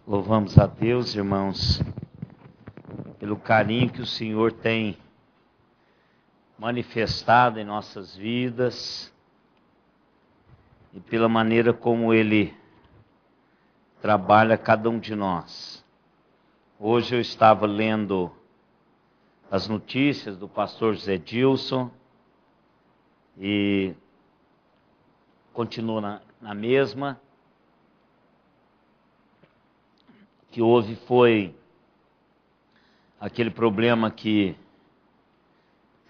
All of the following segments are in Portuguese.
Louvamos a Deus, irmãos, pelo carinho que o Senhor tem manifestado em nossas vidas e pela maneira como Ele trabalha cada um de nós. Hoje eu estava lendo as notícias do pastor José Dilson e continua na mesma. Que houve foi aquele problema que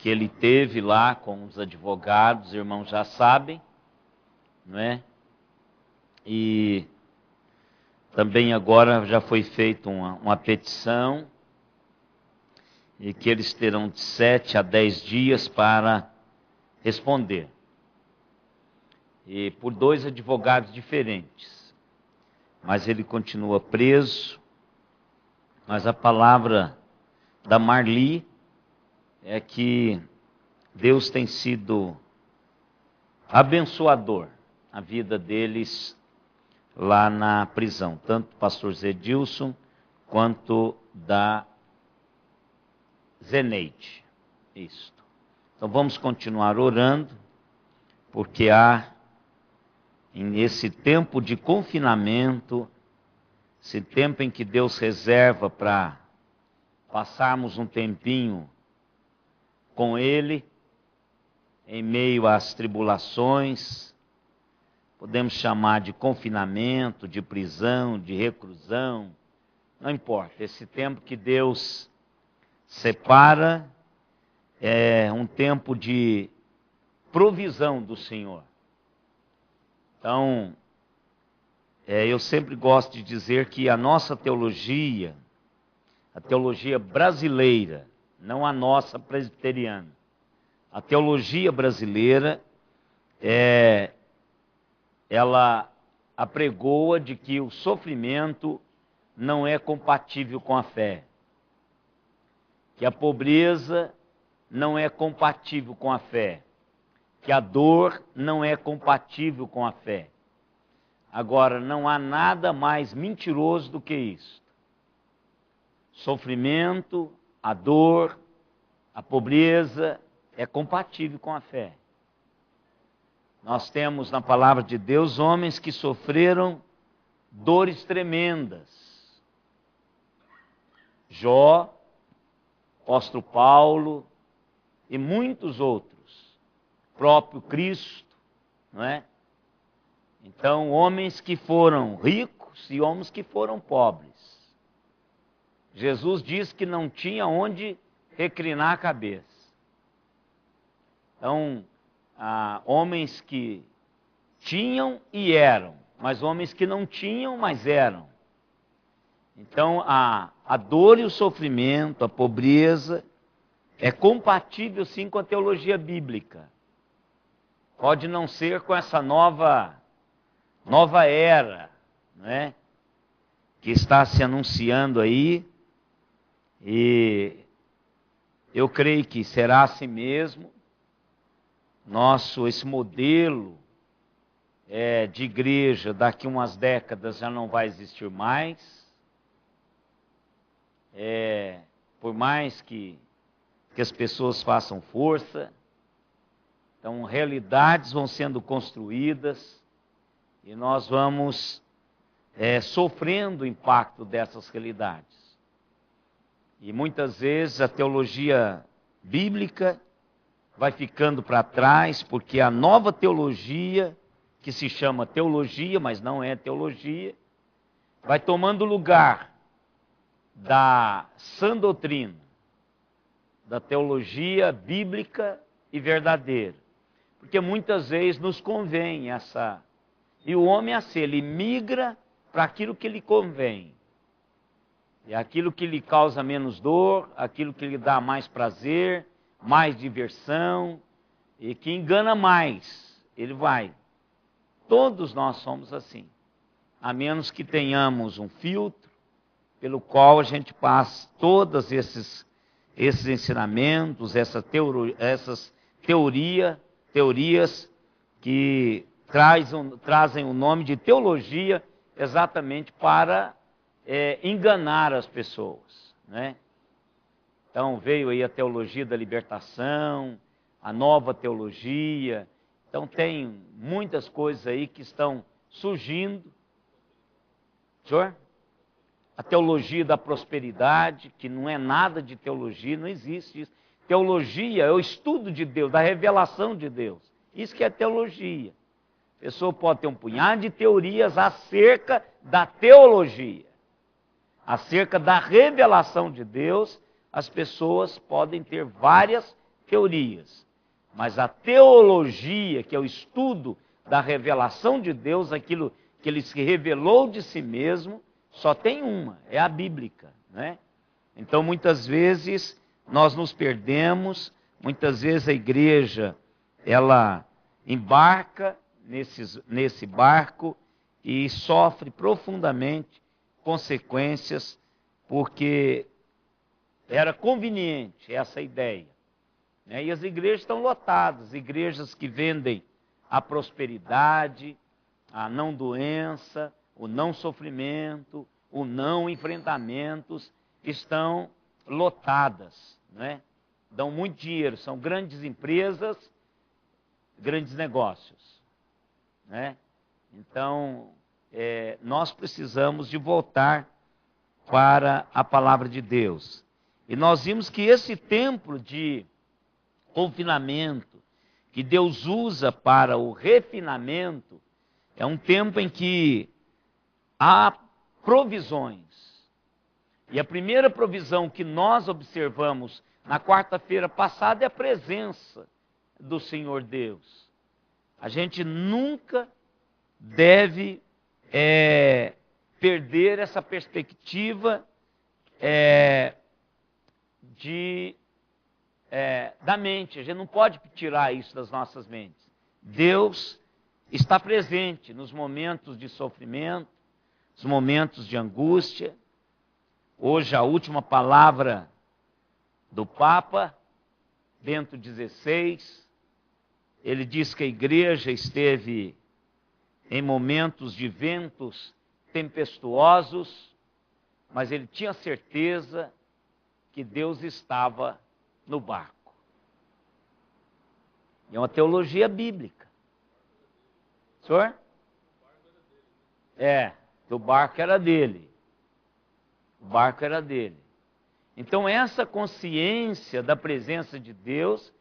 ele teve lá com os advogados, os irmãos já sabem, não é? E também agora já foi feita uma petição e que eles terão de 7 a 10 dias para responder. E por 2 advogados diferentes. Mas ele continua preso. Mas a palavra da Marli é que Deus tem sido abençoador na vida deles lá na prisão, tanto do pastor Zé Dilson quanto da Zeneide. Isto. Então vamos continuar orando, porque nesse tempo de confinamento, esse tempo em que Deus reserva para passarmos um tempinho com Ele, em meio às tribulações, podemos chamar de confinamento, de prisão, de reclusão, não importa. Esse tempo que Deus separa é um tempo de provisão do Senhor. Então, eu sempre gosto de dizer que a nossa teologia, a teologia brasileira, não a nossa presbiteriana, a teologia brasileira, ela apregoa de que o sofrimento não é compatível com a fé, que a pobreza não é compatível com a fé, que a dor não é compatível com a fé. Agora, não há nada mais mentiroso do que isso. Sofrimento, a dor, a pobreza é compatível com a fé. Nós temos na palavra de Deus homens que sofreram dores tremendas. Jó, apóstolo Paulo e muitos outros. Próprio Cristo, não é? Então, homens que foram ricos e homens que foram pobres. Jesus disse que não tinha onde reclinar a cabeça. Então, homens que tinham e eram, mas homens que não tinham, mas eram. Então, a dor e o sofrimento, a pobreza, é compatível sim com a teologia bíblica. Pode não ser com essa nova era, né, que está se anunciando aí, e eu creio que será assim mesmo. Esse modelo de igreja daqui umas décadas já não vai existir mais. Por mais que as pessoas façam força, então realidades vão sendo construídas e nós vamos sofrendo o impacto dessas realidades. E muitas vezes a teologia bíblica vai ficando para trás, porque a nova teologia, que se chama teologia, mas não é teologia, vai tomando lugar da sã doutrina, da teologia bíblica e verdadeira. Porque muitas vezes nos convém essa... E o homem é assim, ele migra para aquilo que lhe convém. É aquilo que lhe causa menos dor, aquilo que lhe dá mais prazer, mais diversão, e que engana mais, ele vai. Todos nós somos assim. A menos que tenhamos um filtro pelo qual a gente passa todos esses ensinamentos, essas teorias que trazem o nome de teologia exatamente para enganar as pessoas, né? Então veio aí a teologia da libertação, a nova teologia. Então tem muitas coisas aí que estão surgindo. Senhor? A teologia da prosperidade, que não é nada de teologia, não existe isso. Teologia é o estudo de Deus, da revelação de Deus. Isso que é teologia. A pessoa pode ter um punhado de teorias acerca da teologia. Acerca da revelação de Deus, as pessoas podem ter várias teorias. Mas a teologia, que é o estudo da revelação de Deus, aquilo que ele se revelou de si mesmo, só tem uma, é a bíblica, né? Então, muitas vezes, nós nos perdemos, muitas vezes a igreja, ela embarca nesse barco e sofre profundamente consequências, porque era conveniente essa ideia, né? E as igrejas estão lotadas, igrejas que vendem a prosperidade, a não doença, o não sofrimento, o não enfrentamentos, estão lotadas, né? Dão muito dinheiro, são grandes empresas, grandes negócios, né? Então, nós precisamos de voltar para a palavra de Deus. E nós vimos que esse tempo de confinamento, que Deus usa para o refinamento, é um tempo em que há provisões. E a primeira provisão que nós observamos na quarta-feira passada é a presença do Senhor Deus. A gente nunca deve perder essa perspectiva da mente. A gente não pode tirar isso das nossas mentes. Deus está presente nos momentos de sofrimento, nos momentos de angústia. Hoje a última palavra do Papa, Bento XVI, ele diz que a igreja esteve em momentos de ventos tempestuosos, mas ele tinha certeza que Deus estava no barco. E é uma teologia bíblica. Senhor? O barco era dele. O barco era dele. Então essa consciência da presença de Deus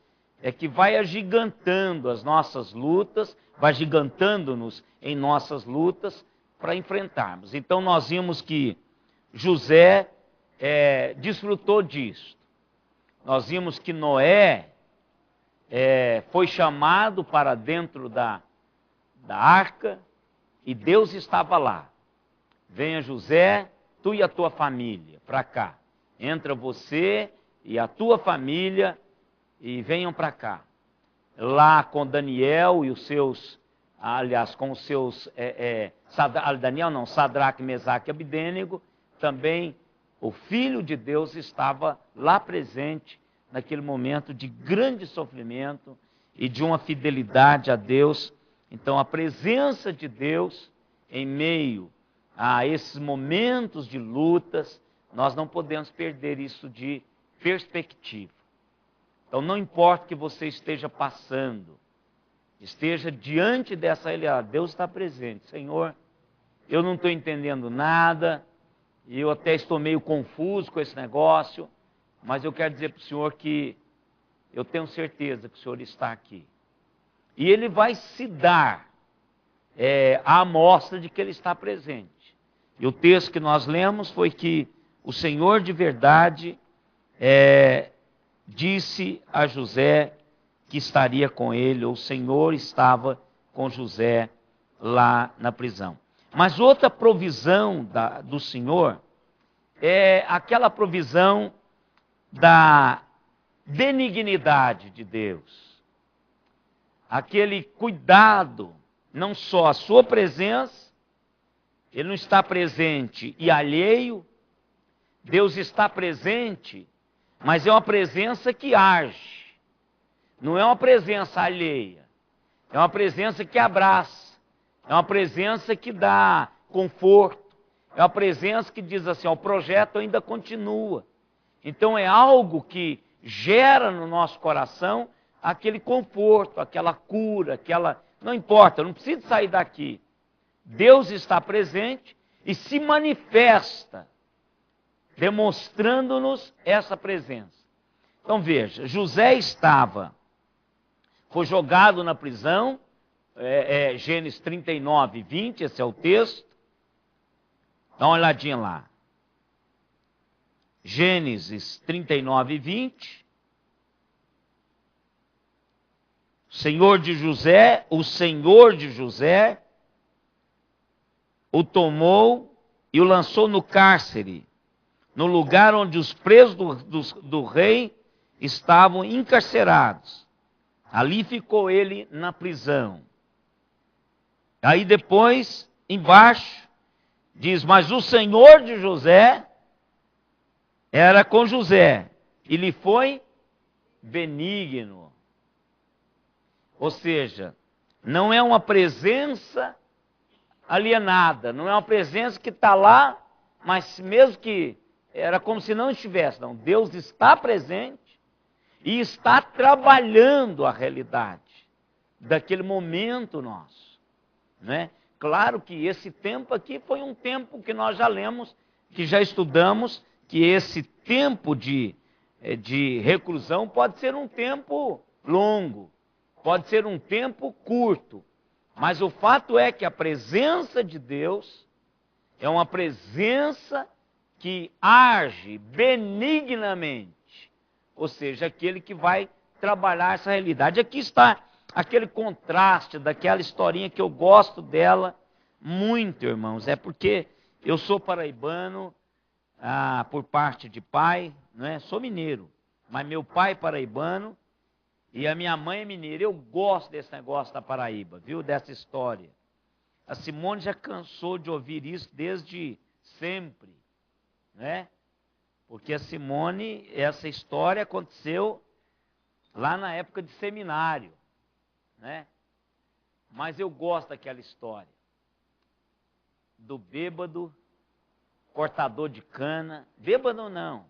é que vai agigantando as nossas lutas, vai agigantando-nos em nossas lutas para enfrentarmos. Então nós vimos que José desfrutou disso. Nós vimos que Noé foi chamado para dentro da arca e Deus estava lá. Venha José, tu e a tua família para cá. Entra você e a tua família e venham para cá. Lá com Daniel e os seus, aliás, com os seus, Sadraque, Mesaque e Abidênego, também o Filho de Deus estava lá presente naquele momento de grande sofrimento e de uma fidelidade a Deus. Então a presença de Deus em meio a esses momentos de lutas, nós não podemos perder isso de perspectiva. Então não importa o que você esteja passando, esteja diante dessa realidade, Deus está presente. Senhor, eu não estou entendendo nada, e eu até estou meio confuso com esse negócio, mas eu quero dizer para o Senhor que eu tenho certeza que o Senhor está aqui. E Ele vai se dar a amostra de que Ele está presente. E o texto que nós lemos foi que o Senhor de verdade disse a José que estaria com ele, ou o Senhor estava com José lá na prisão. Mas outra provisão do Senhor é aquela provisão da benignidade de Deus. Aquele cuidado, não só a sua presença, Ele não está presente e alheio, Deus está presente, mas é uma presença que age. Não é uma presença alheia, é uma presença que abraça, é uma presença que dá conforto, é É uma presença que diz assim, ó, o projeto ainda continua. Então é algo que gera no nosso coração aquele conforto, aquela cura, aquela... Não importa, eu não preciso sair daqui. Deus está presente e se manifesta, demonstrando-nos essa presença. Então veja, José foi jogado na prisão, Gênesis 39, 20, esse é o texto. Dá uma olhadinha lá. Gênesis 39, 20. O Senhor de José o tomou e o lançou no cárcere, no lugar onde os presos do rei estavam encarcerados. Ali ficou ele na prisão. Aí depois, embaixo, diz, mas o Senhor de José era com José, e lhe foi benigno. Ou seja, não é uma presença alienada, não é uma presença que está lá, mas mesmo que era como se não estivesse. Não, Deus está presente e está trabalhando a realidade daquele momento nosso, né? Claro que esse tempo aqui foi um tempo que nós já lemos, que já estudamos, que esse tempo de reclusão pode ser um tempo longo, pode ser um tempo curto, mas o fato é que a presença de Deus é uma presença que age benignamente, ou seja, aquele que vai trabalhar essa realidade. Aqui está aquele contraste daquela historinha que eu gosto dela muito, irmãos, é porque eu sou paraibano por parte de pai, né? Sou mineiro, mas meu pai é paraibano e a minha mãe é mineira. Eu gosto desse negócio da Paraíba, viu, dessa história. A Simone já cansou de ouvir isso desde sempre, né? Porque a Simone, essa história aconteceu lá na época de seminário, né? Mas eu gosto daquela história do bêbado, cortador de cana. Bêbado não,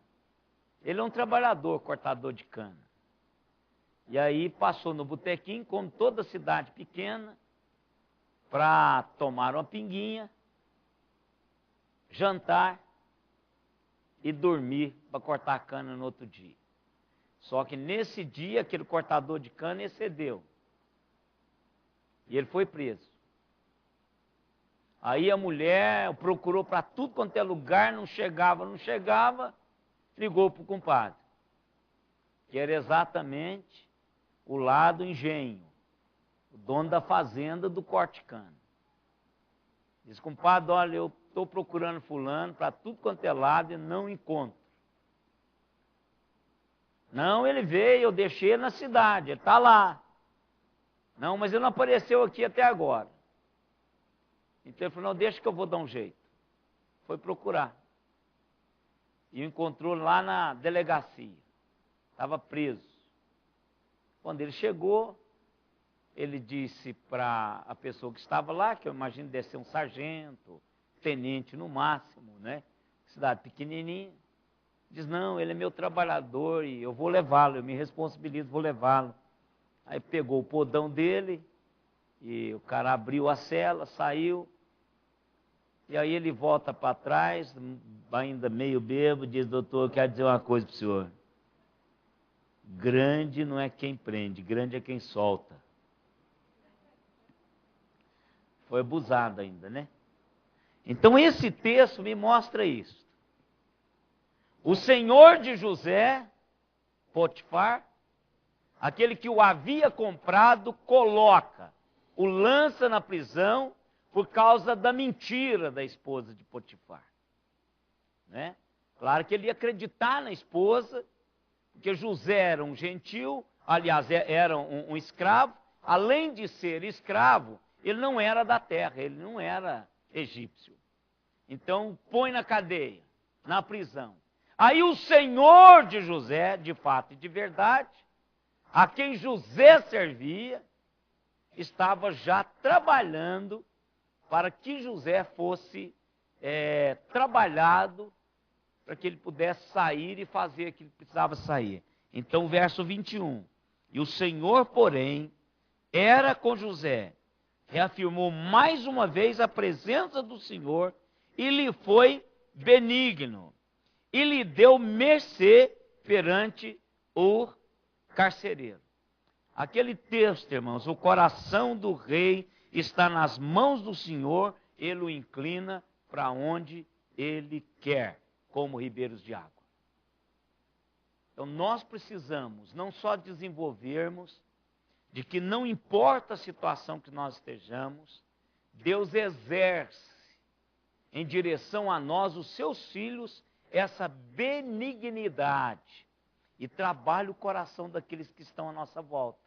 ele é um trabalhador, cortador de cana. E aí passou no botequim, como toda cidade pequena, para tomar uma pinguinha, jantar e dormir para cortar a cana no outro dia. Só que nesse dia, aquele cortador de cana excedeu. E ele foi preso. Aí a mulher procurou para tudo quanto é lugar, não chegava, ligou para o compadre, que era exatamente o lado engenho, o dono da fazenda do corte-cana. Diz, compadre, olha, eu estou procurando fulano para tudo quanto é lado e não encontro. Não, ele veio, eu deixei ele na cidade, ele está lá. Não, mas ele não apareceu aqui até agora. Então ele falou, não, deixa que eu vou dar um jeito. Foi procurar. E o encontrou lá na delegacia. Estava preso. Quando ele chegou, ele disse para a pessoa que estava lá, que eu imagino deve ser um sargento, tenente no máximo, né? Cidade pequenininha. Diz, não, ele é meu trabalhador e eu vou levá-lo, eu me responsabilizo, vou levá-lo. Aí pegou o podão dele e o cara abriu a cela, saiu. E aí ele volta para trás, ainda meio bêbado, diz, doutor, eu quero dizer uma coisa para o senhor. Grande não é quem prende, grande é quem solta. Foi abusado ainda, né? Então esse texto me mostra isso. O senhor de José, Potifar, aquele que o havia comprado, o lança na prisão por causa da mentira da esposa de Potifar, né? Claro que ele ia acreditar na esposa, porque José era um gentil, aliás, era um escravo. Além de ser escravo, ele não era da terra, ele não era egípcio. Então, põe na cadeia, na prisão. Aí o senhor de José, de fato e de verdade, a quem José servia, estava já trabalhando para que José fosse trabalhado para que ele pudesse sair e fazer aquilo que precisava sair. Então, o verso 21. E o Senhor, porém, era com José, reafirmou mais uma vez a presença do Senhor e lhe foi benigno, e lhe deu mercê perante o carcereiro. Aquele texto, irmãos, o coração do rei está nas mãos do Senhor, ele o inclina para onde ele quer, como ribeiros de água. Então nós precisamos não só desenvolvermos de que não importa a situação que nós estejamos, Deus exerce em direção a nós, os seus filhos, essa benignidade e trabalha o coração daqueles que estão à nossa volta.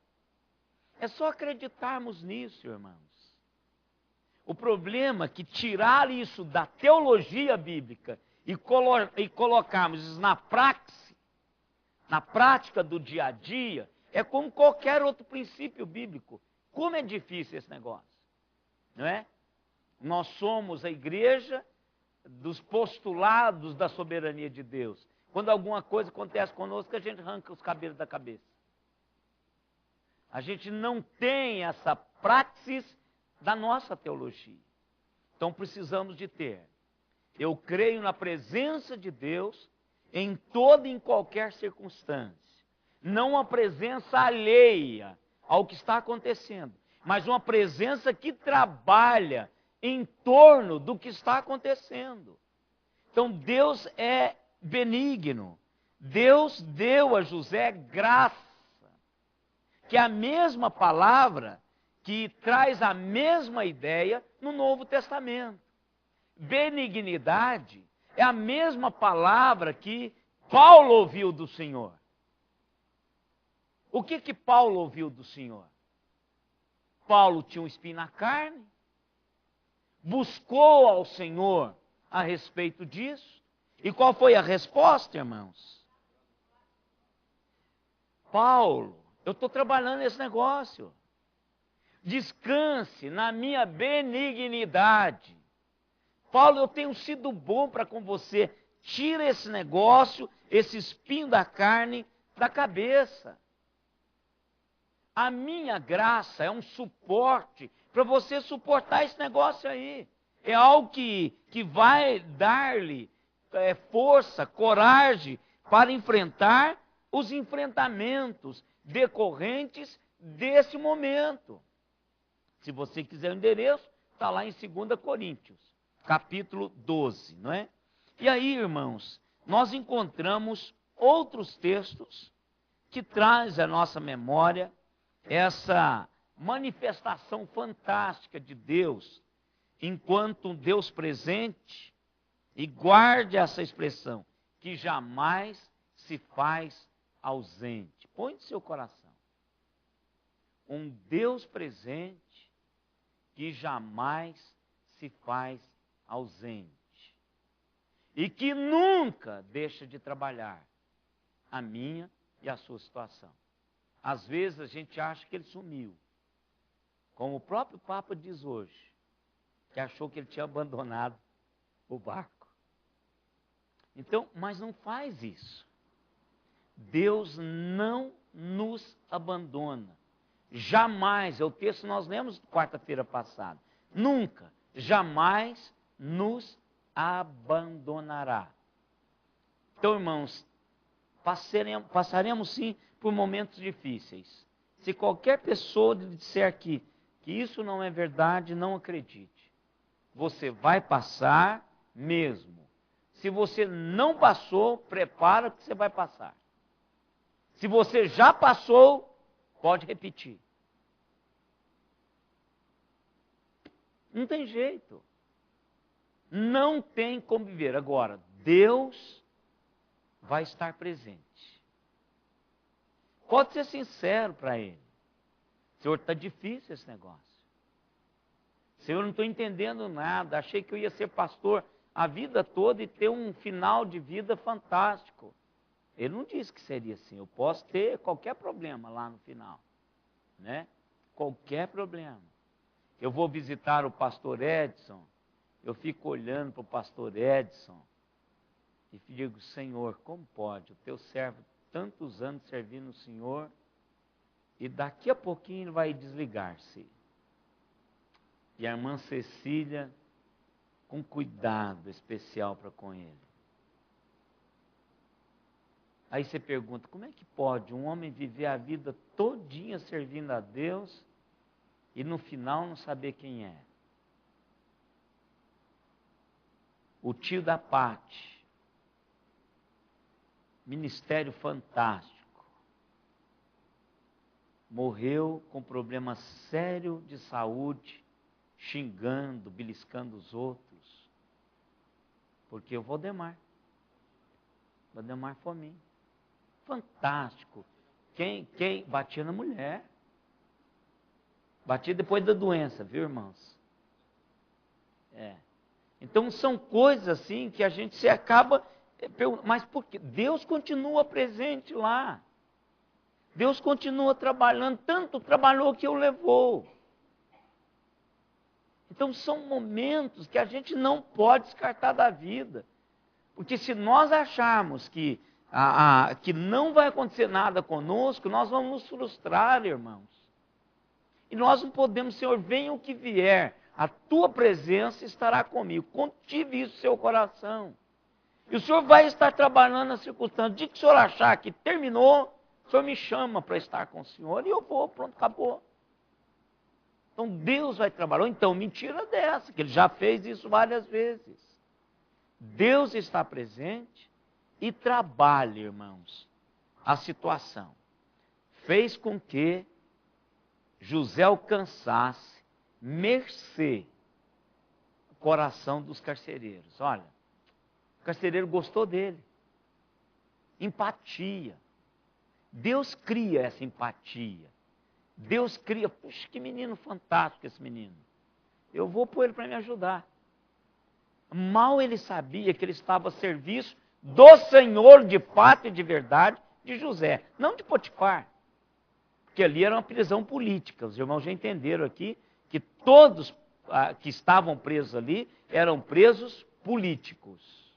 É só acreditarmos nisso, irmãos. O problema é que tirar isso da teologia bíblica e colocarmos isso na prática do dia a dia, é como qualquer outro princípio bíblico. Como é difícil esse negócio, não é? Nós somos a igreja dos postulados da soberania de Deus. Quando alguma coisa acontece conosco, a gente arranca os cabelos da cabeça. A gente não tem essa praxis da nossa teologia. Então precisamos de ter. Eu creio na presença de Deus em toda e em qualquer circunstância. Não uma presença alheia ao que está acontecendo, mas uma presença que trabalha em torno do que está acontecendo. Então Deus é benigno. Deus deu a José graça, que é a mesma palavra que traz a mesma ideia no Novo Testamento. Benignidade é a mesma palavra que Paulo ouviu do Senhor. O que Paulo ouviu do Senhor? Paulo tinha um espinho na carne, buscou ao Senhor a respeito disso. E qual foi a resposta, irmãos? Paulo, eu estou trabalhando nesse negócio. Descanse na minha benignidade. Paulo, eu tenho sido bom para com você. Tira esse negócio, esse espinho da carne da cabeça. A minha graça é um suporte para você suportar esse negócio aí. É algo que vai dar-lhe força, coragem para enfrentar os enfrentamentos decorrentes desse momento. Se você quiser o endereço, está lá em 2 Coríntios, capítulo 12, não é? E aí, irmãos, nós encontramos outros textos que trazem à nossa memória essa manifestação fantástica de Deus, enquanto um Deus presente, e guarde essa expressão, que jamais se faz ausente. Põe no seu coração. Um Deus presente que jamais se faz ausente. E que nunca deixa de trabalhar a minha e a sua situação. Às vezes a gente acha que ele sumiu. Como o próprio Papa diz hoje, que achou que ele tinha abandonado o barco. Então, mas não faz isso. Deus não nos abandona. Jamais, é o texto que nós lemos quarta-feira passada. Nunca, jamais nos abandonará. Então, irmãos, passaremos sim por momentos difíceis. Se qualquer pessoa lhe disser que isso não é verdade, não acredite. Você vai passar mesmo. Se você não passou, prepara que você vai passar. Se você já passou, pode repetir. Não tem jeito. Não tem como viver. Agora, Deus vai estar presente. Pode ser sincero para Ele. Senhor, está difícil esse negócio. Senhor, eu não estou entendendo nada. Achei que eu ia ser pastor a vida toda e ter um final de vida fantástico. Ele não disse que seria assim. Eu posso ter qualquer problema lá no final, né? Qualquer problema. Eu vou visitar o pastor Edson eu fico olhando para o pastor Edson e digo, Senhor, como pode? O teu servo, tantos anos servindo o Senhor, e daqui a pouquinho ele vai desligar-se. E a irmã Cecília, com cuidado especial para com ele. Aí você pergunta, como é que pode um homem viver a vida todinha servindo a Deus e no final não saber quem é? O tio da Pati, ministério fantástico, morreu com problema sério de saúde, xingando, beliscando os outros, porque o Valdemar Fominha, fantástico, quem batia na mulher, batia depois da doença, viu, irmãos? Então são coisas assim que a gente se acaba, mas por quê? Deus continua presente lá, Deus continua trabalhando, tanto trabalhou que o levou. Então são momentos que a gente não pode descartar da vida. Porque se nós acharmos que não vai acontecer nada conosco, nós vamos nos frustrar, irmãos. E nós não podemos, Senhor, venha o que vier, a tua presença estará comigo. Contive isso no seu coração. E o Senhor vai estar trabalhando nas circunstâncias. De que o Senhor achar que terminou, o Senhor me chama para estar com o Senhor e eu vou, pronto, acabou. Então Deus vai trabalhar. Então, mentira dessa, que Ele já fez isso várias vezes. Deus está presente e trabalha, irmãos, a situação. Fez com que José alcançasse mercê o coração dos carcereiros. Olha, o carcereiro gostou dele. Empatia. Deus cria essa empatia. Deus cria, puxa, que menino fantástico esse menino. Eu vou pôr ele para me ajudar. Mal ele sabia que ele estava a serviço do Senhor de fato e de verdade de José, não de Potifar. Porque ali era uma prisão política. Os irmãos já entenderam aqui que todos que estavam presos ali eram presos políticos.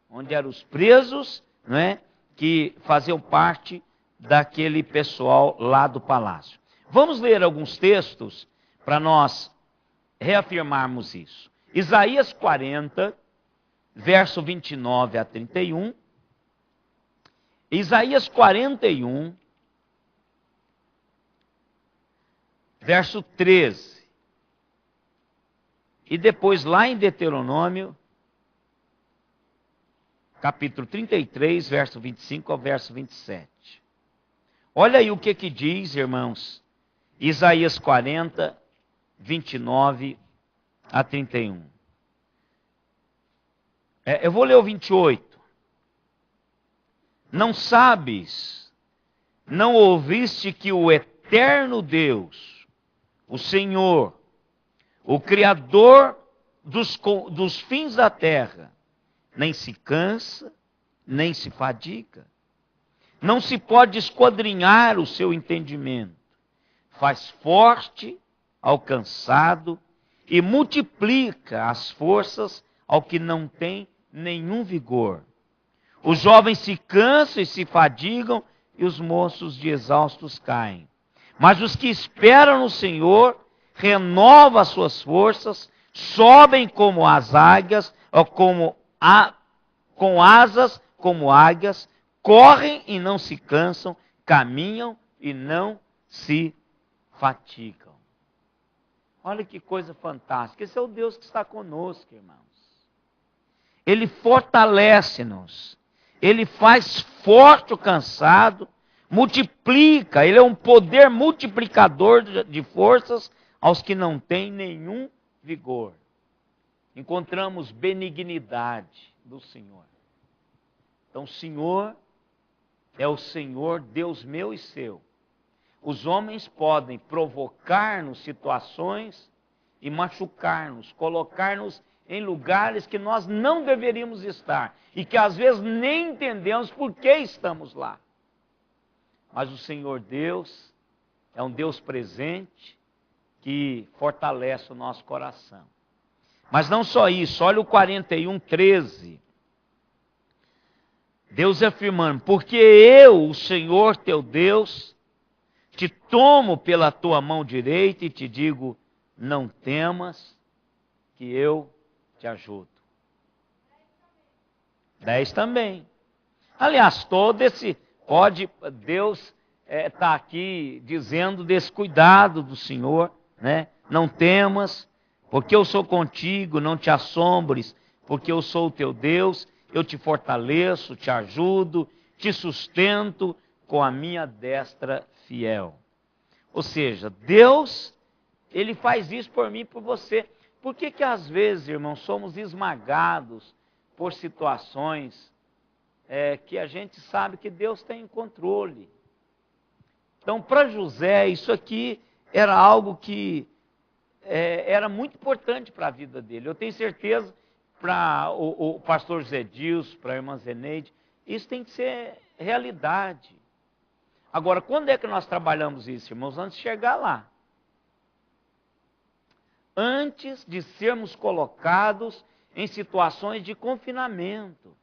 Onde eram os presos, não é, que faziam parte daquele pessoal lá do palácio. Vamos ler alguns textos para nós reafirmarmos isso. Isaías 40, verso 29 a 31. Isaías 41, verso 13. E depois lá em Deuteronômio, capítulo 33, verso 25 ao verso 27. Olha aí o que diz, irmãos, Isaías 40, 29 a 31. Eu vou ler o 28. Não sabes, não ouviste que o eterno Deus, o Senhor, o Criador dos fins da terra, nem se cansa, nem se fadiga. Não se pode esquadrinhar o seu entendimento. Faz forte ao cansado e multiplica as forças ao que não tem nenhum vigor. Os jovens se cansam e se fadigam e os moços de exaustos caem. Mas os que esperam no Senhor renovam as suas forças, sobem como as águias, ou com asas como águias, correm e não se cansam, caminham e não se fatigam. Olha que coisa fantástica. Esse é o Deus que está conosco, irmãos. Ele fortalece-nos. Ele faz forte o cansado, multiplica. Ele é um poder multiplicador de forças aos que não têm nenhum vigor. Encontramos benignidade do Senhor. Então, o Senhor é o Senhor, Deus meu e seu. Os homens podem provocar-nos situações e machucar-nos, colocar-nos em lugares que nós não deveríamos estar e que às vezes nem entendemos por que estamos lá. Mas o Senhor Deus é um Deus presente que fortalece o nosso coração. Mas não só isso, olha o 41:13. Deus afirmando: porque eu, o Senhor teu Deus, te tomo pela tua mão direita e te digo, não temas, que eu te ajudo. 10 também. Aliás, Deus está aqui dizendo desse cuidado do Senhor, né? Não temas, porque eu sou contigo, não te assombres, porque eu sou o teu Deus, eu te fortaleço, te ajudo, te sustento com a minha destra fiel. Ou seja, Deus, Ele faz isso por mim e por você. Por que que às vezes, irmãos, somos esmagados por situações que a gente sabe que Deus tem em controle? Então, para José, isso aqui era algo que era muito importante para a vida dele. Eu tenho certeza, para o pastor Zé Dilson, para a irmã Zeneide, isso tem que ser realidade. Agora, quando é que nós trabalhamos isso, irmãos? Antes de chegar lá. Antes de sermos colocados em situações de confinamento.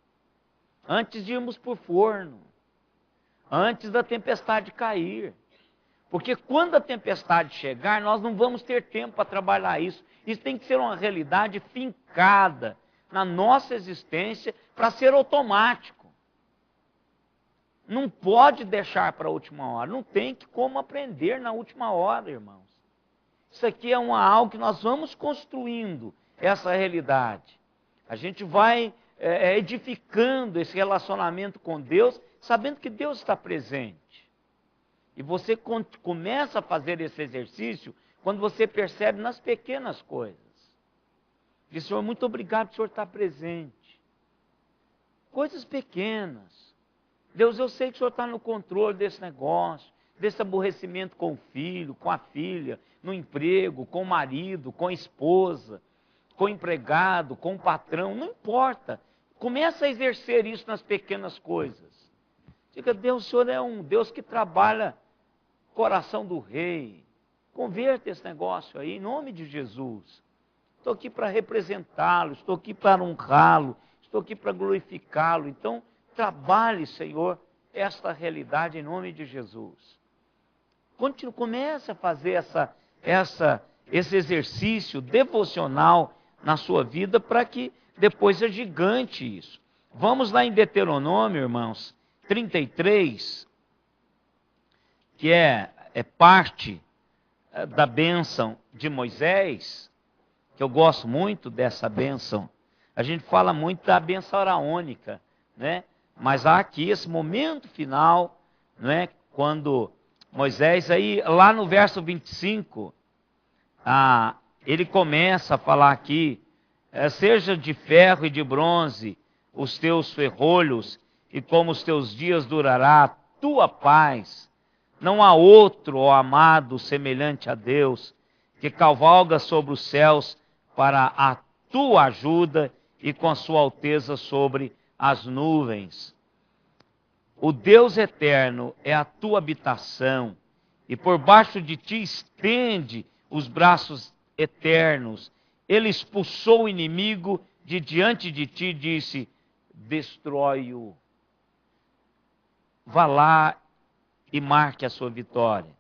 Antes de irmos para o forno. Antes da tempestade cair. Porque quando a tempestade chegar, nós não vamos ter tempo para trabalhar isso. Isso tem que ser uma realidade fincada na nossa existência para ser automático. Não pode deixar para a última hora. Não tem como aprender na última hora, irmãos. Isso aqui é algo que nós vamos construindo, essa realidade. A gente vai edificando esse relacionamento com Deus, sabendo que Deus está presente. E você começa a fazer esse exercício quando você percebe nas pequenas coisas. Diz, Senhor, muito obrigado por o Senhor estar presente. Coisas pequenas. Deus, eu sei que o Senhor está no controle desse negócio, desse aborrecimento com o filho, com a filha, no emprego, com o marido, com a esposa, com o empregado, com o patrão, não importa. Começa a exercer isso nas pequenas coisas. Diga, Deus, o Senhor é um Deus que trabalha o coração do rei. Converta esse negócio aí, em nome de Jesus. Estou aqui para representá-lo, estou aqui para honrá-lo, estou aqui para glorificá-lo. Então, trabalhe, Senhor, esta realidade em nome de Jesus. Comece a fazer esse exercício devocional na sua vida para que depois é gigante isso. Vamos lá em Deuteronômio, irmãos, 33, que é parte da bênção de Moisés, que eu gosto muito dessa bênção. A gente fala muito da bênção araônica, né? Mas há aqui esse momento final, né? Quando Moisés, aí lá no verso 25, ele começa a falar aqui, seja de ferro e de bronze os teus ferrolhos, e como os teus dias durará a tua paz. Não há outro, ó amado, semelhante a Deus, que cavalga sobre os céus para a tua ajuda e com a sua alteza sobre as nuvens. O Deus eterno é a tua habitação, e por baixo de ti estende os braços eternos. Ele expulsou o inimigo de diante de ti e disse, destrói-o. Vá lá e marque a sua vitória.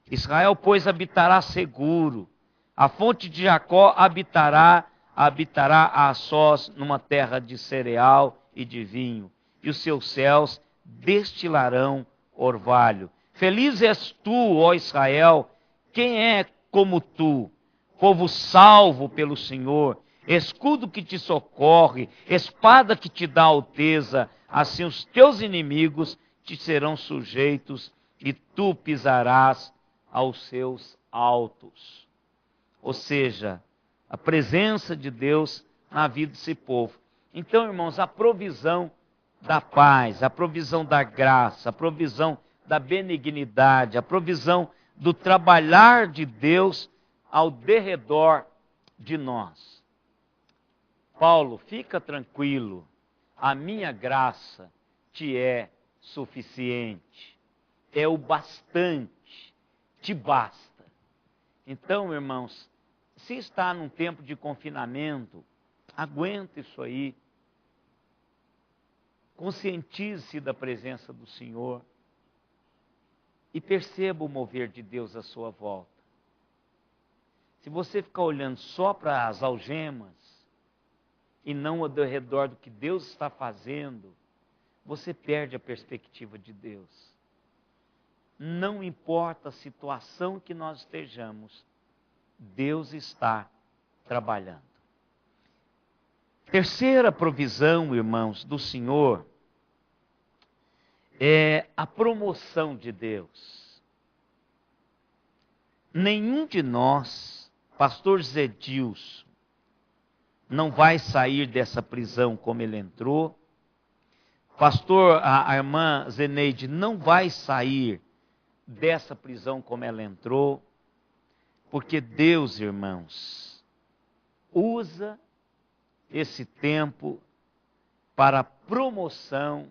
Israel, pois, habitará seguro. A fonte de Jacó habitará a sós numa terra de cereal e de vinho. E os seus céus destilarão orvalho. Feliz és tu, ó Israel, quem é como tu? Povo salvo pelo Senhor, escudo que te socorre, espada que te dá alteza, assim os teus inimigos te serão sujeitos e tu pisarás aos seus altos. Ou seja, a presença de Deus na vida desse povo. Então, irmãos, a provisão da paz, a provisão da graça, a provisão da benignidade, a provisão do trabalhar de Deus ao derredor de nós. Paulo, fica tranquilo, a minha graça te é suficiente, é o bastante, te basta. Então, irmãos, Se está num tempo de confinamento, aguenta isso aí. Conscientize-se da presença do Senhor e perceba o mover de Deus à sua volta. Se você ficar olhando só para as algemas e não ao redor do que Deus está fazendo, você perde a perspectiva de Deus. Não importa a situação que nós estejamos, Deus está trabalhando. Terceira provisão, irmãos, do Senhor é a promoção de Deus. Nenhum de nós, pastor Zé Dilson, não vai sair dessa prisão como ele entrou. Pastor, a irmã Zeneide não vai sair dessa prisão como ela entrou, porque Deus, irmãos, usa esse tempo para a promoção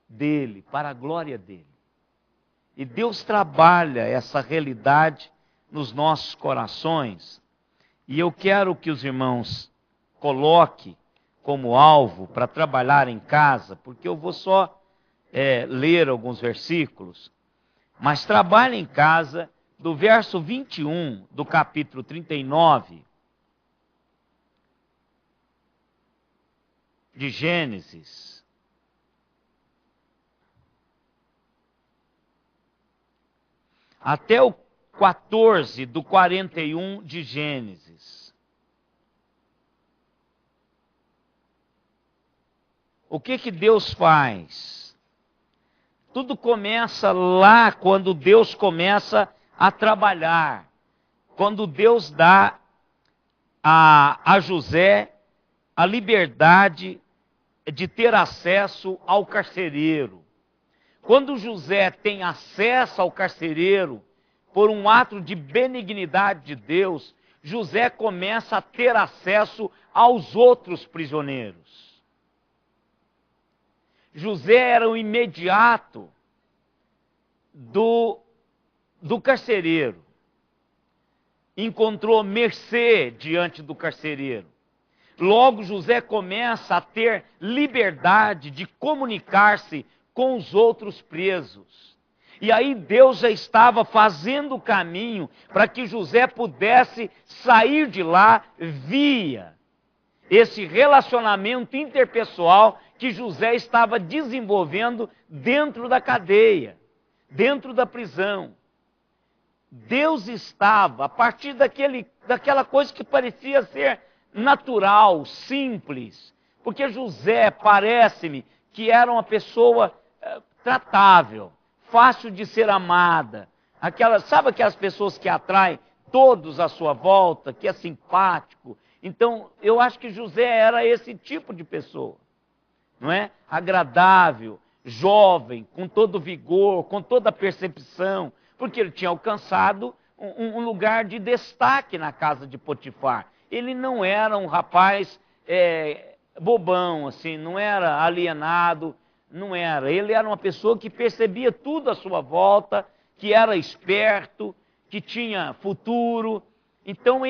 dele, para a glória dele. E Deus trabalha essa realidade nos nossos corações. E eu quero que os irmãos coloquem como alvo para trabalhar em casa, porque eu vou só ler alguns versículos, mas trabalhe em casa do verso 21 do capítulo 39 de Gênesis, até o 14 do 41 de Gênesis. O que Deus faz? Tudo começa lá quando Deus começa a trabalhar. Quando Deus dá a José a liberdade de ter acesso ao carcereiro. Quando José tem acesso ao carcereiro, por um ato de benignidade de Deus, José começa a ter acesso aos outros prisioneiros. José era o imediato do carcereiro. Encontrou mercê diante do carcereiro. Logo, José começa a ter liberdade de comunicar-se com os outros presos. E aí Deus já estava fazendo o caminho para que José pudesse sair de lá via esse relacionamento interpessoal que José estava desenvolvendo dentro da cadeia, dentro da prisão. Deus estava, a partir daquela coisa que parecia ser natural, simples, porque José, parece-me, que era uma pessoa tratável, fácil de ser amada. Sabe aquelas pessoas que atraem todos à sua volta, que é simpático? Então, eu acho que José era esse tipo de pessoa, não é? Agradável, jovem, com todo vigor, com toda a percepção, porque ele tinha alcançado um lugar de destaque na casa de Potifar. Ele não era um rapaz bobão, assim, não era alienado, não era. Ele era uma pessoa que percebia tudo à sua volta, que era esperto, que tinha futuro. Então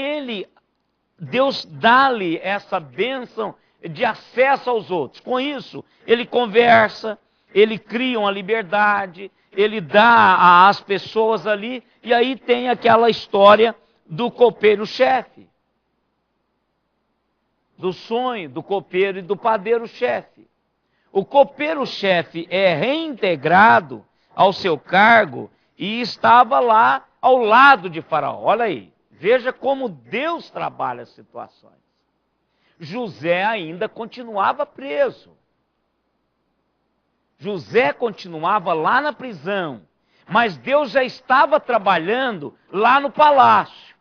Deus dá-lhe essa bênção de acesso aos outros. Com isso, ele conversa, ele cria uma liberdade, ele dá às pessoas ali, e aí tem aquela história do copeiro-chefe. Do sonho do copeiro e do padeiro-chefe. O copeiro-chefe é reintegrado ao seu cargo e estava lá ao lado de Faraó. Olha aí, veja como Deus trabalha as situações. José ainda continuava preso. José continuava lá na prisão, mas Deus já estava trabalhando lá no palácio,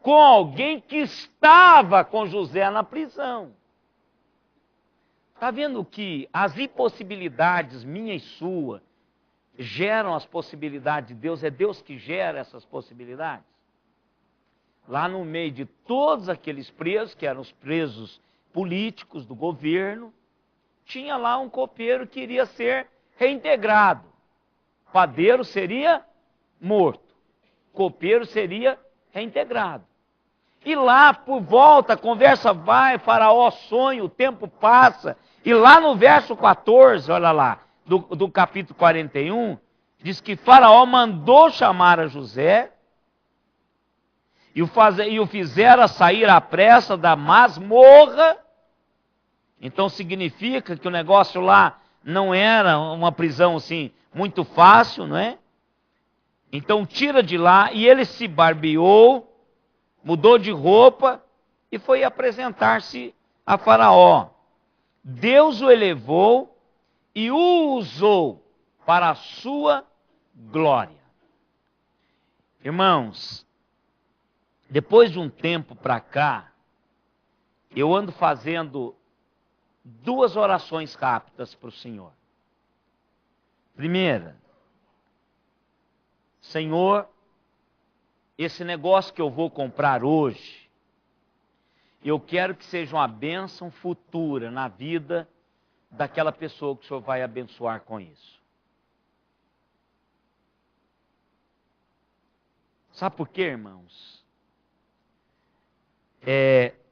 com alguém que estava com José na prisão. Está vendo que as impossibilidades, minha e sua, geram as possibilidades de Deus? É Deus que gera essas possibilidades? Lá no meio de todos aqueles presos, que eram os presos políticos do governo, tinha lá um copeiro que iria ser reintegrado. Padeiro seria morto. Copeiro seria reintegrado. E lá, por volta, a conversa vai, Faraó sonha, o tempo passa. E lá no verso 14, olha lá, do capítulo 41, diz que Faraó mandou chamar a José e o fizera sair à pressa da masmorra. Então significa que o negócio lá não era uma prisão assim muito fácil, não é? Então tira de lá, e ele se barbeou, mudou de roupa e foi apresentar-se a Faraó. Deus o elevou e o usou para a sua glória. Irmãos, depois de um tempo para cá, eu ando fazendo 2 orações rápidas para o Senhor. Primeira, Senhor, esse negócio que eu vou comprar hoje, eu quero que seja uma bênção futura na vida daquela pessoa que o Senhor vai abençoar com isso. Sabe por quê, irmãos?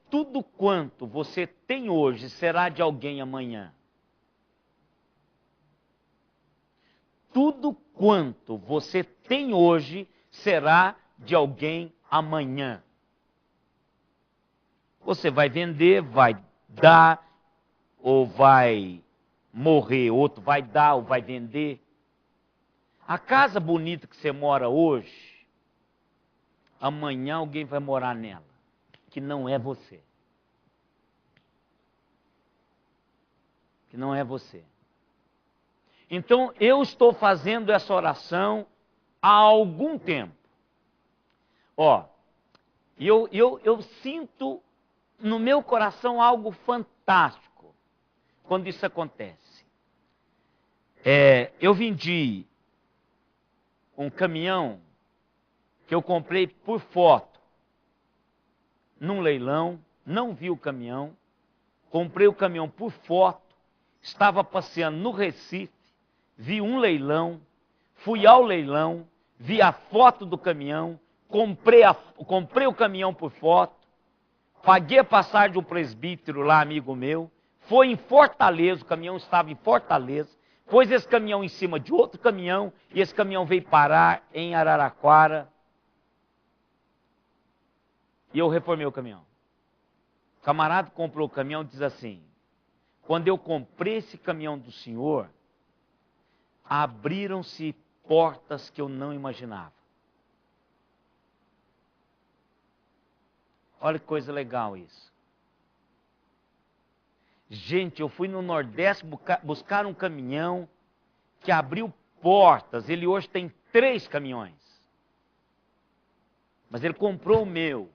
Tudo quanto você tem hoje será de alguém amanhã. Tudo quanto você tem hoje será de alguém amanhã. Você vai vender, vai dar, ou vai morrer, outro vai dar ou vai vender. A casa bonita que você mora hoje, amanhã alguém vai morar nela, que não é você. Que não é você. Então, eu estou fazendo essa oração há algum tempo. Eu sinto no meu coração algo fantástico quando isso acontece. Eu vendi um caminhão que eu comprei por foto, num leilão, não vi o caminhão, comprei o caminhão por foto, estava passeando no Recife, vi um leilão, fui ao leilão, vi a foto do caminhão, comprei o caminhão por foto, paguei a passagem de um presbítero lá, amigo meu, foi em Fortaleza, o caminhão estava em Fortaleza, pôs esse caminhão em cima de outro caminhão, e esse caminhão veio parar em Araraquara, e eu reformei o caminhão. O camarada comprou o caminhão e diz assim: quando eu comprei esse caminhão do senhor, abriram-se portas que eu não imaginava. Olha que coisa legal isso. Gente, eu fui no Nordeste buscar um caminhão que abriu portas. Ele hoje tem 3 caminhões. Mas ele comprou o meu.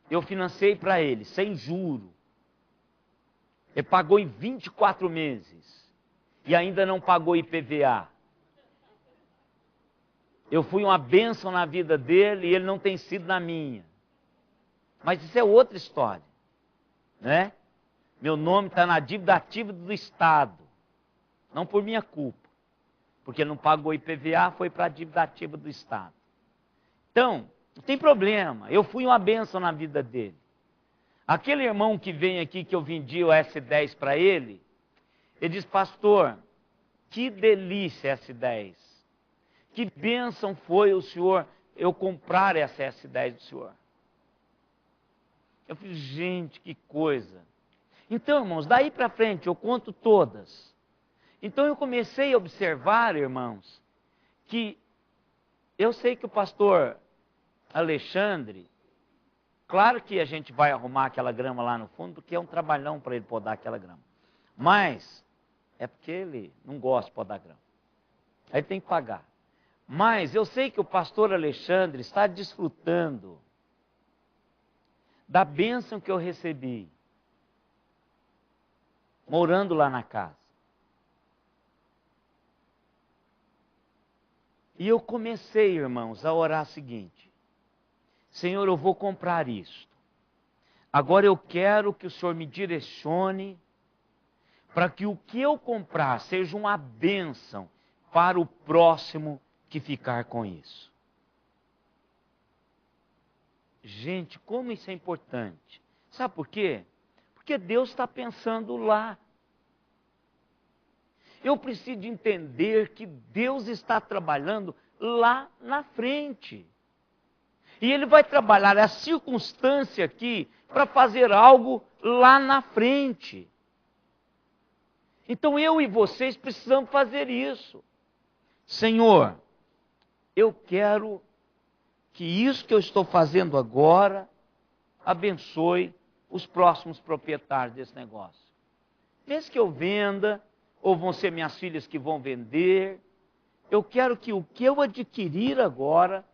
Eu financei para ele, sem juro. Ele pagou em 24 meses. E ainda não pagou IPVA. Eu fui uma bênção na vida dele e ele não tem sido na minha. Mas isso é outra história, né? Meu nome está na dívida ativa do Estado, não por minha culpa, porque ele não pagou IPVA, foi para a dívida ativa do Estado. Então, não tem problema, eu fui uma bênção na vida dele. Aquele irmão que vem aqui, que eu vendi o S10 para ele, ele diz: pastor, que delícia S10, que bênção foi o senhor, eu comprar essa S10 do senhor. Eu falei: gente, que coisa. Então, irmãos, daí para frente eu conto todas. Então eu comecei a observar, irmãos, que eu sei que o pastor Alexandre, claro que a gente vai arrumar aquela grama lá no fundo, porque é um trabalhão para ele podar aquela grama. Mas é porque ele não gosta de podar grama. Aí tem que pagar. Mas eu sei que o pastor Alexandre está desfrutando da bênção que eu recebi, morando lá na casa. E eu comecei, irmãos, a orar o seguinte: Senhor, eu vou comprar isto. Agora eu quero que o Senhor me direcione para que o que eu comprar seja uma bênção para o próximo que ficar com isso. Gente, como isso é importante. Sabe por quê? Porque Deus está pensando lá. Eu preciso de entender que Deus está trabalhando lá na frente. E Ele vai trabalhar a circunstância aqui para fazer algo lá na frente. Então eu e vocês precisamos fazer isso. Senhor, eu quero que isso que eu estou fazendo agora abençoe os próximos proprietários desse negócio. Desde que eu venda, ou vão ser minhas filhas que vão vender, eu quero que o que eu adquirir agora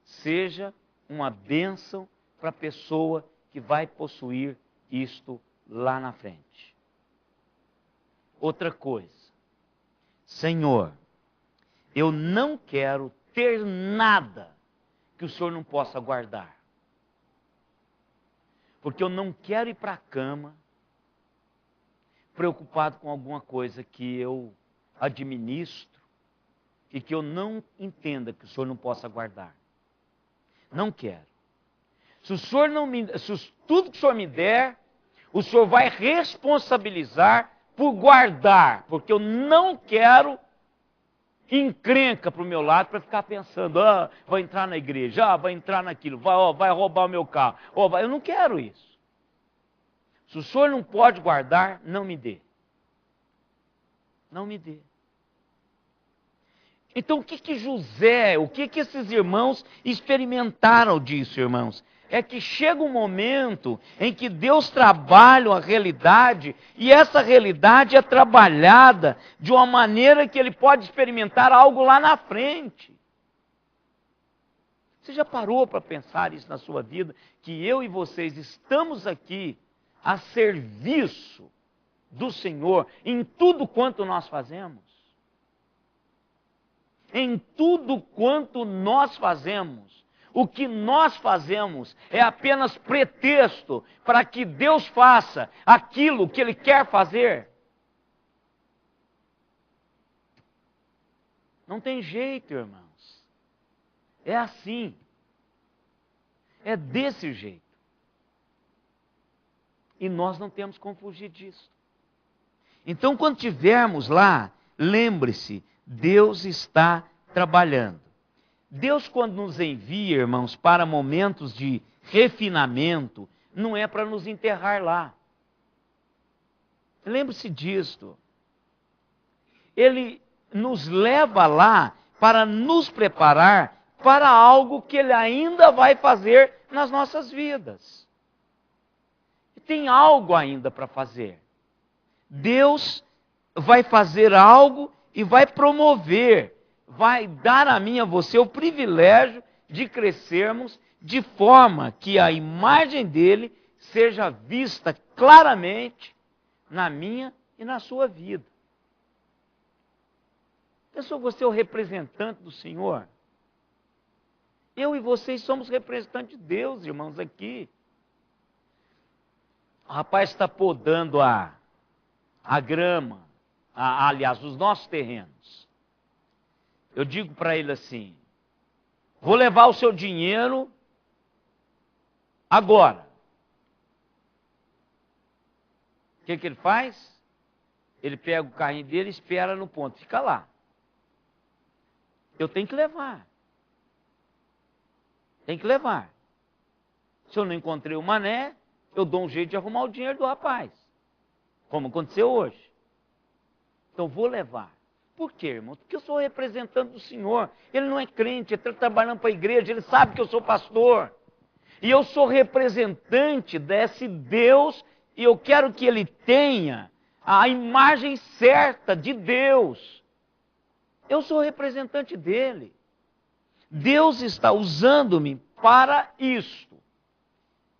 seja uma bênção para a pessoa que vai possuir isto lá na frente. Outra coisa, Senhor, eu não quero ter nada que o Senhor não possa guardar. Porque eu não quero ir para a cama preocupado com alguma coisa que eu administro e que eu não entenda que o Senhor não possa guardar. Não quero. Se o Senhor tudo que o Senhor me der, o Senhor vai responsabilizar por guardar, porque eu não quero encrenca para o meu lado para ficar pensando, vai entrar na igreja, vai entrar naquilo, vai roubar o meu carro. Eu não quero isso. Se o Senhor não pode guardar, não me dê. Não me dê. Então o que José, o que esses irmãos experimentaram disso, irmãos? É que chega um momento em que Deus trabalha a realidade e essa realidade é trabalhada de uma maneira que ele pode experimentar algo lá na frente. Você já parou para pensar isso na sua vida? Que eu e vocês estamos aqui a serviço do Senhor em tudo quanto nós fazemos? Em tudo quanto nós fazemos, o que nós fazemos é apenas pretexto para que Deus faça aquilo que Ele quer fazer. Não tem jeito, irmãos. É assim. É desse jeito. E nós não temos como fugir disso. Então, quando estivermos lá, lembre-se, Deus está trabalhando. Deus, quando nos envia, irmãos, para momentos de refinamento, não é para nos enterrar lá. Lembre-se disto. Ele nos leva lá para nos preparar para algo que Ele ainda vai fazer nas nossas vidas. E tem algo ainda para fazer. Deus vai fazer algo e vai promover, vai dar a mim e a você o privilégio de crescermos de forma que a imagem dele seja vista claramente na minha e na sua vida. Pensou você é o representante do Senhor? Eu e vocês somos representantes de Deus, irmãos, aqui. O rapaz está podando a grama, aliás, os nossos terrenos. Eu digo para ele assim, vou levar o seu dinheiro agora. O que ele faz? Ele pega o carrinho dele e espera no ponto, fica lá. Eu tenho que levar. Tem que levar. Se eu não encontrei o mané, eu dou um jeito de arrumar o dinheiro do rapaz. Como aconteceu hoje. Então vou levar. Por quê, irmão? Porque eu sou representante do Senhor. Ele não é crente, ele está trabalhando para a igreja, ele sabe que eu sou pastor. E eu sou representante desse Deus e eu quero que ele tenha a imagem certa de Deus. Eu sou representante dele. Deus está usando-me para isto.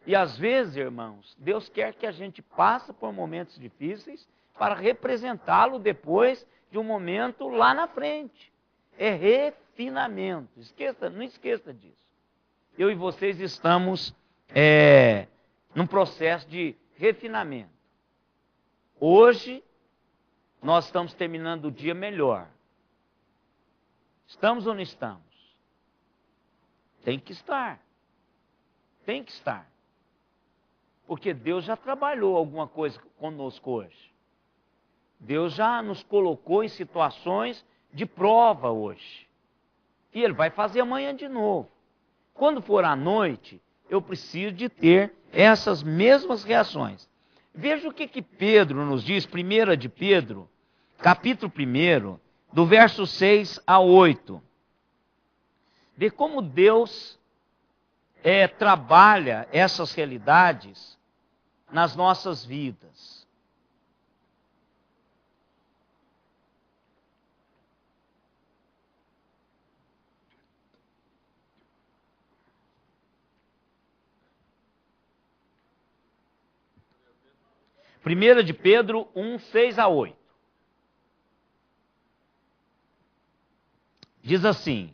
E às vezes, irmãos, Deus quer que a gente passe por momentos difíceis para representá-lo depois de um momento lá na frente. É refinamento. Não esqueça disso. Eu e vocês estamos num processo de refinamento. Hoje, nós estamos terminando o dia melhor. Estamos ou não estamos? Tem que estar. Tem que estar. Porque Deus já trabalhou alguma coisa conosco hoje. Deus já nos colocou em situações de prova hoje. E Ele vai fazer amanhã de novo. Quando for à noite, eu preciso de ter essas mesmas reações. Veja o que Pedro nos diz, 1 de Pedro, capítulo 1, do verso 6 a 8. Vê como Deus trabalha essas realidades nas nossas vidas. Primeira de Pedro 1, 6 a 8. Diz assim,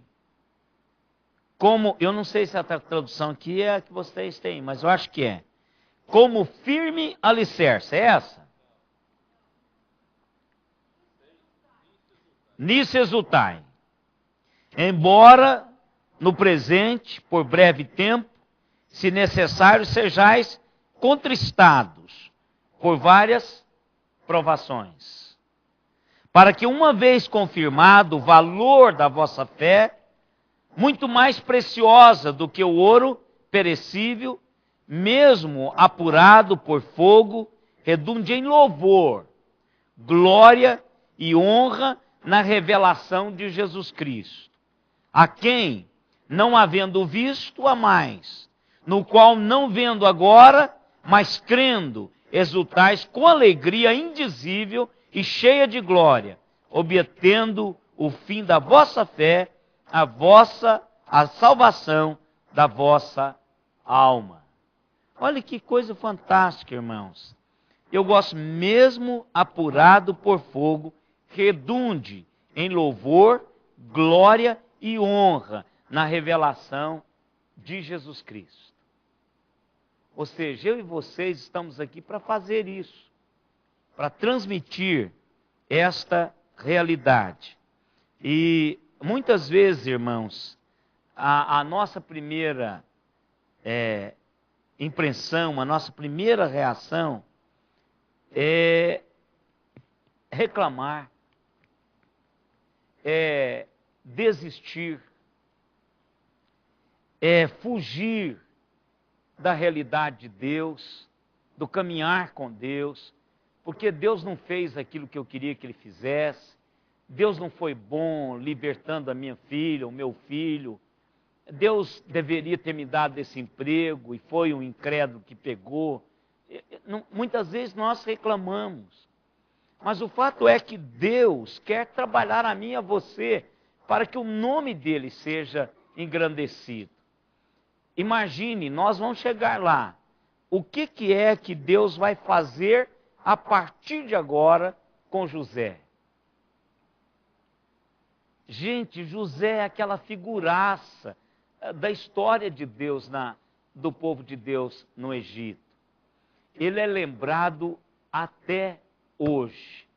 como, eu não sei se a tradução aqui é a que vocês têm, mas eu acho que é. Como firme alicerce, é essa? Nisso exultai. Embora no presente, por breve tempo, se necessário, sejais contristados por várias provações, para que uma vez confirmado o valor da vossa fé, muito mais preciosa do que o ouro perecível, mesmo apurado por fogo, redunde em louvor, glória e honra na revelação de Jesus Cristo, a quem, não havendo visto a mais, no qual não vendo agora, mas crendo, exultais com alegria indizível e cheia de glória, obtendo o fim da vossa fé, a salvação da vossa alma. Olha que coisa fantástica, irmãos. Eu gosto, mesmo apurado por fogo, redunde em louvor, glória e honra na revelação de Jesus Cristo. Ou seja, eu e vocês estamos aqui para fazer isso, para transmitir esta realidade. E muitas vezes, irmãos, a nossa primeira impressão, a nossa primeira reação é reclamar, é desistir, é fugir da realidade de Deus, do caminhar com Deus, porque Deus não fez aquilo que eu queria que Ele fizesse, Deus não foi bom libertando a minha filha, o meu filho, Deus deveria ter me dado esse emprego e foi um incrédulo que pegou. Muitas vezes nós reclamamos, mas o fato é que Deus quer trabalhar a mim e a você para que o nome dele seja engrandecido. Imagine, nós vamos chegar lá. O que é que Deus vai fazer a partir de agora com José? Gente, José é aquela figuraça da história de Deus, do povo de Deus no Egito. Ele é lembrado até hoje.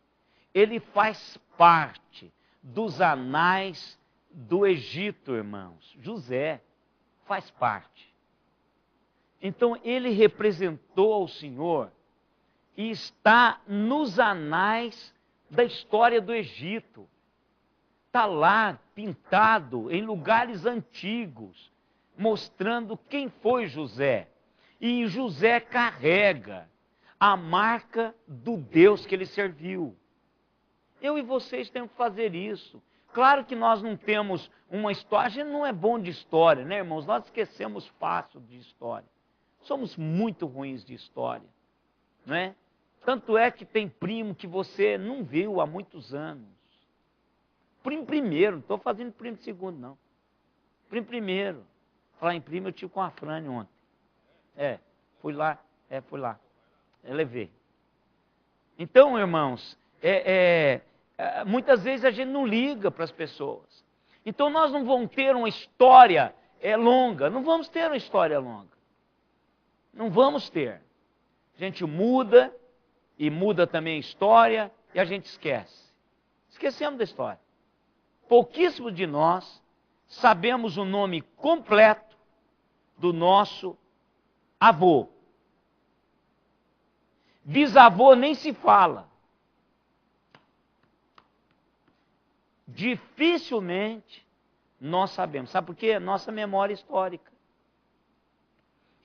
Ele faz parte dos anais do Egito, irmãos. José faz parte. Então, ele representou ao Senhor e está nos anais da história do Egito. Está lá, pintado em lugares antigos, mostrando quem foi José. E José carrega a marca do Deus que ele serviu. Eu e vocês temos que fazer isso. Claro que nós não temos uma história, a gente não é bom de história, né, irmãos? Nós esquecemos fácil de história. Somos muito ruins de história, não é? Tanto é que tem primo que você não viu há muitos anos. Primo primeiro, não estou fazendo primo segundo, não. Primo primeiro. Falar em primo, eu tive com a Frane ontem. Fui lá. Eu levei. Então, irmãos, muitas vezes a gente não liga para as pessoas. Então, nós não vamos ter uma história longa. Não vamos ter uma história longa. Não vamos ter. A gente muda, e muda também a história, e a gente esquece. Esquecemos da história. Pouquíssimo de nós sabemos o nome completo do nosso avô. Bisavô nem se fala. Dificilmente nós sabemos. Sabe por quê? Nossa memória histórica.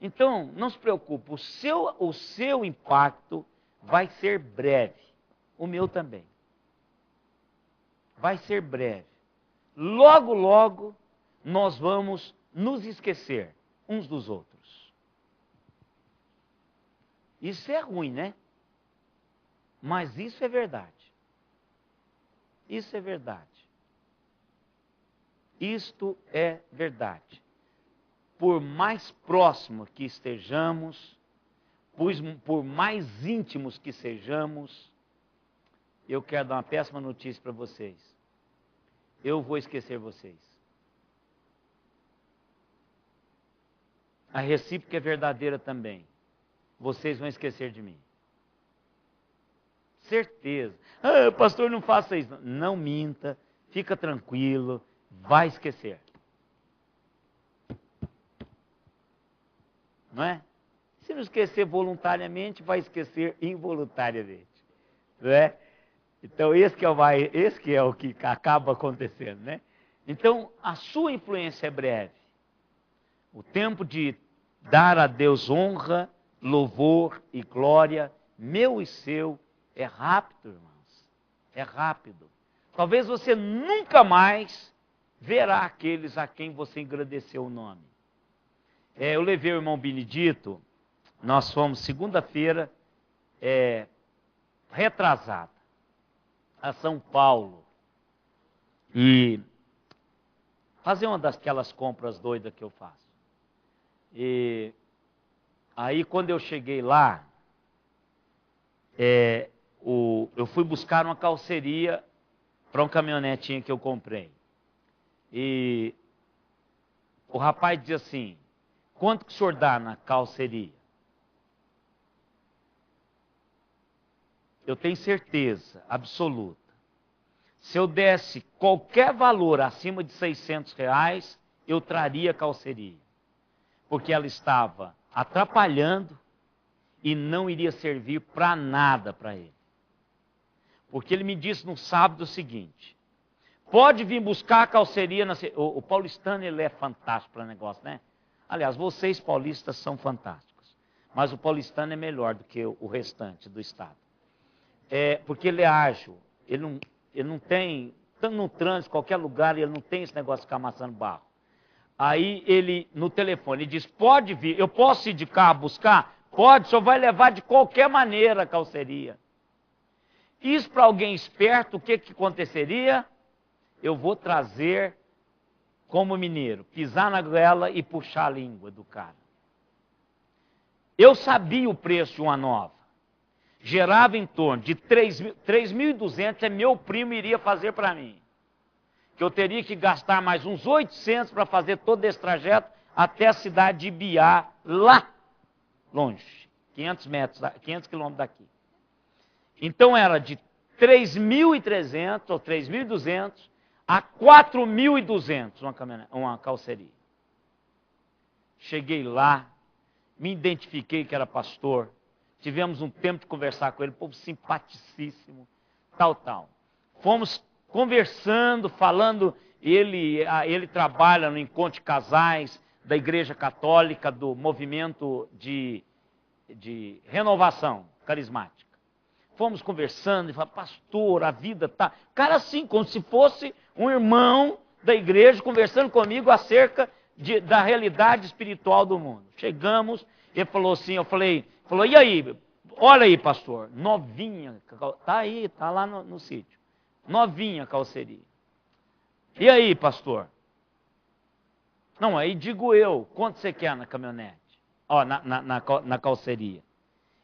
Então, não se preocupe, o seu impacto vai ser breve. O meu também. Vai ser breve. Logo, logo, nós vamos nos esquecer uns dos outros. Isso é ruim, né? Mas isso é verdade. Isso é verdade. Isto é verdade. Por mais próximo que estejamos, por mais íntimos que sejamos, eu quero dar uma péssima notícia para vocês. Eu vou esquecer vocês. A recíproca é verdadeira também. Vocês vão esquecer de mim. Certeza. Ah, pastor, não faça isso. Não minta, fica tranquilo, vai esquecer. Não é? Se não esquecer voluntariamente, vai esquecer involuntariamente. Não é? Então, esse que é o que acaba acontecendo, né? Então, a sua influência é breve. O tempo de dar a Deus honra, louvor e glória, meu e seu, é rápido, irmãos. É rápido. Talvez você nunca mais verá aqueles a quem você engrandeceu o nome. Eu levei o irmão Benedito, nós fomos segunda-feira, retrasada, a São Paulo. E fazer uma daquelas compras doidas que eu faço. E aí, quando eu cheguei lá, eu fui buscar uma calceria para um caminhonetinho que eu comprei. E o rapaz dizia assim, quanto que o senhor dá na calceria? Eu tenho certeza absoluta. Se eu desse qualquer valor acima de R$600, eu traria a calceria. Porque ela estava atrapalhando e não iria servir para nada para ele. Porque ele me disse no sábado o seguinte, pode vir buscar a calceria, o paulistano ele é fantástico para negócio, né? Aliás, vocês paulistas são fantásticos, mas o paulistano é melhor do que o restante do estado. Porque ele é ágil, ele não tem, tanto no trânsito, qualquer lugar, ele não tem esse negócio de ficar amassando barro. Aí ele, no telefone, ele diz, pode vir, eu posso ir de carro buscar? Pode, o senhor vai levar de qualquer maneira a calceria. Isso para alguém esperto, o que aconteceria? Eu vou trazer como mineiro, pisar na goela e puxar a língua do cara. Eu sabia o preço de uma nova. Gerava em torno de 3.200, meu primo iria fazer para mim. Que eu teria que gastar mais uns 800 para fazer todo esse trajeto até a cidade de Ibiá, lá longe, 500 quilômetros daqui. Então era de 3.300 ou 3.200 a 4.200 uma calceria. Cheguei lá, me identifiquei que era pastor, tivemos um tempo de conversar com ele, povo simpaticíssimo, tal. Fomos conversando, falando, ele trabalha no encontro de casais da Igreja Católica, do movimento de renovação carismática. Fomos conversando, e falando, pastor, a vida tá... Cara assim, como se fosse um irmão da igreja conversando comigo acerca da realidade espiritual do mundo. Chegamos, ele falou assim, falou, e aí? Olha aí, pastor, novinha, tá aí, tá lá no sítio. Novinha a calceria. E aí, pastor? Não, aí digo eu, quanto você quer na caminhonete? Na calceria.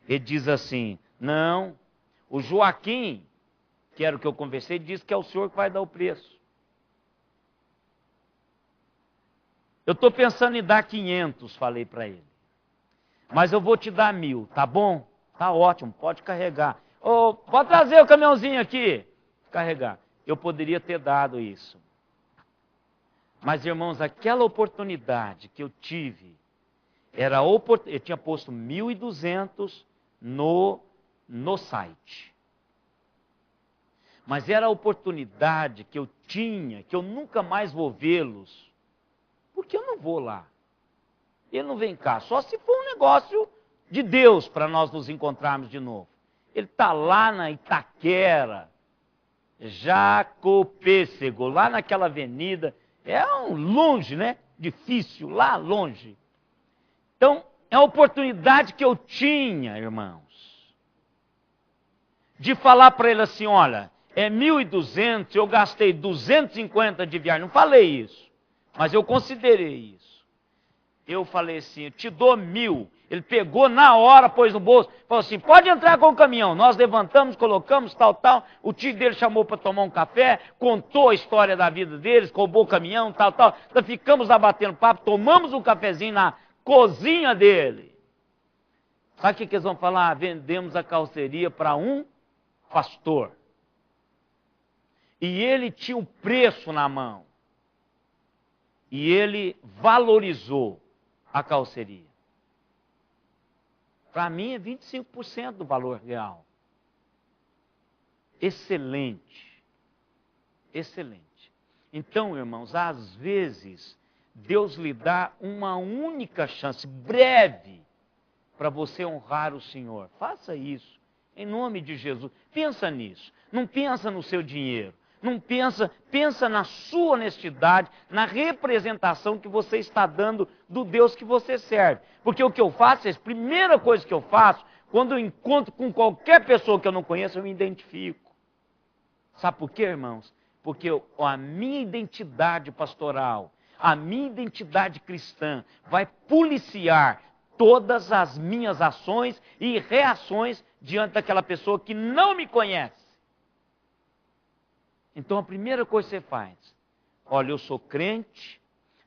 Ele diz assim, não, o Joaquim, que era o que eu conversei, disse que é o senhor que vai dar o preço. Eu estou pensando em dar 500, falei para ele. Mas eu vou te dar 1.000, tá bom? Tá ótimo, pode carregar. Pode trazer o caminhãozinho aqui. Carregar. Eu poderia ter dado isso. Mas, irmãos, aquela oportunidade que eu tive, Eu tinha posto 1.200 no site. Mas era a oportunidade que eu tinha, que eu nunca mais vou vê-los, porque eu não vou lá. Ele não vem cá, só se for um negócio de Deus para nós nos encontrarmos de novo. Ele está lá na Itaquera, Jacopêssego, lá naquela avenida. É longe, né? Difícil, lá longe. Então, é a oportunidade que eu tinha, irmãos, de falar para ele assim, olha, é 1.200, eu gastei 250 de viagem. Não falei isso, mas eu considerei isso. Eu falei assim, eu te dou 1.000. Ele pegou na hora, pôs no bolso, falou assim, pode entrar com o caminhão. Nós levantamos, colocamos, tal. O tio dele chamou para tomar um café, contou a história da vida deles, roubou o caminhão, tal. Então ficamos lá batendo papo, tomamos um cafezinho na cozinha dele. Sabe o que eles vão falar? Vendemos a carroceria para um pastor. E ele tinha o preço na mão. E ele valorizou a carroceria. Para mim é 25% do valor real. Excelente. Excelente. Então, irmãos, às vezes, Deus lhe dá uma única chance, breve, para você honrar o Senhor. Faça isso, em nome de Jesus. Pensa nisso. Não pensa no seu dinheiro. Não pensa na sua honestidade, na representação que você está dando do Deus que você serve. Porque o que eu faço, a primeira coisa que eu faço, quando eu encontro com qualquer pessoa que eu não conheço, eu me identifico. Sabe por quê, irmãos? Porque a minha identidade pastoral, a minha identidade cristã, vai policiar todas as minhas ações e reações diante daquela pessoa que não me conhece. Então a primeira coisa que você faz, olha, eu sou crente,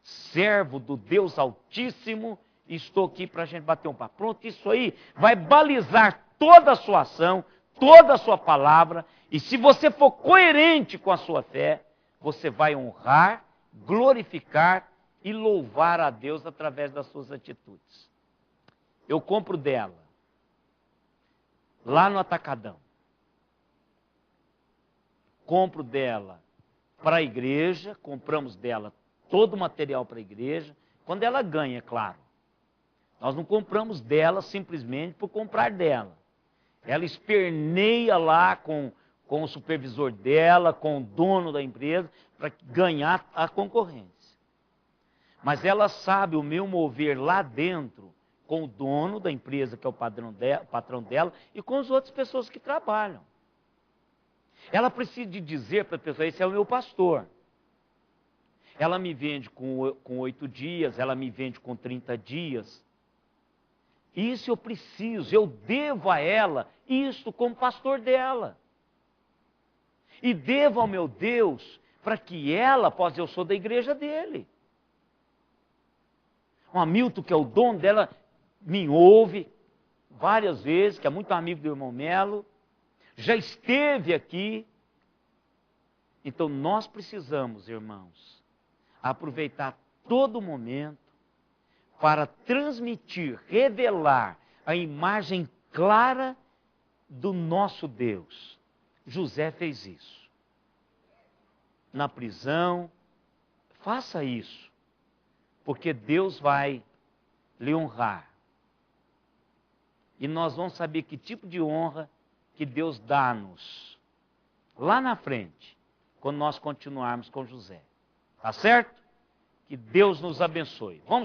servo do Deus Altíssimo, e estou aqui para a gente bater um papo. Pronto, isso aí vai balizar toda a sua ação, toda a sua palavra, e se você for coerente com a sua fé, você vai honrar, glorificar e louvar a Deus através das suas atitudes. Eu compro dela, lá no Atacadão. Compro dela para a igreja, compramos dela todo o material para a igreja, quando ela ganha, é claro. Nós não compramos dela simplesmente por comprar dela. Ela esperneia lá com o supervisor dela, com o dono da empresa, para ganhar a concorrência. Mas ela sabe o meu mover lá dentro, com o dono da empresa, que é o patrão dela, e com as outras pessoas que trabalham. Ela precisa de dizer para a pessoa, esse é o meu pastor. Ela me vende com 8 dias, ela me vende com 30 dias. Isso eu preciso, eu devo a ela isto como pastor dela. E devo ao meu Deus para que ela possa, eu sou da igreja dele. O Hamilton, que é o dono dela, me ouve várias vezes, que é muito amigo do irmão Melo, já esteve aqui. Então nós precisamos, irmãos, aproveitar todo momento para transmitir, revelar a imagem clara do nosso Deus. José fez isso. Na prisão, faça isso, porque Deus vai lhe honrar. E nós vamos saber que tipo de honra que Deus dá-nos lá na frente, quando nós continuarmos com José. Tá certo? Que Deus nos abençoe. Vamos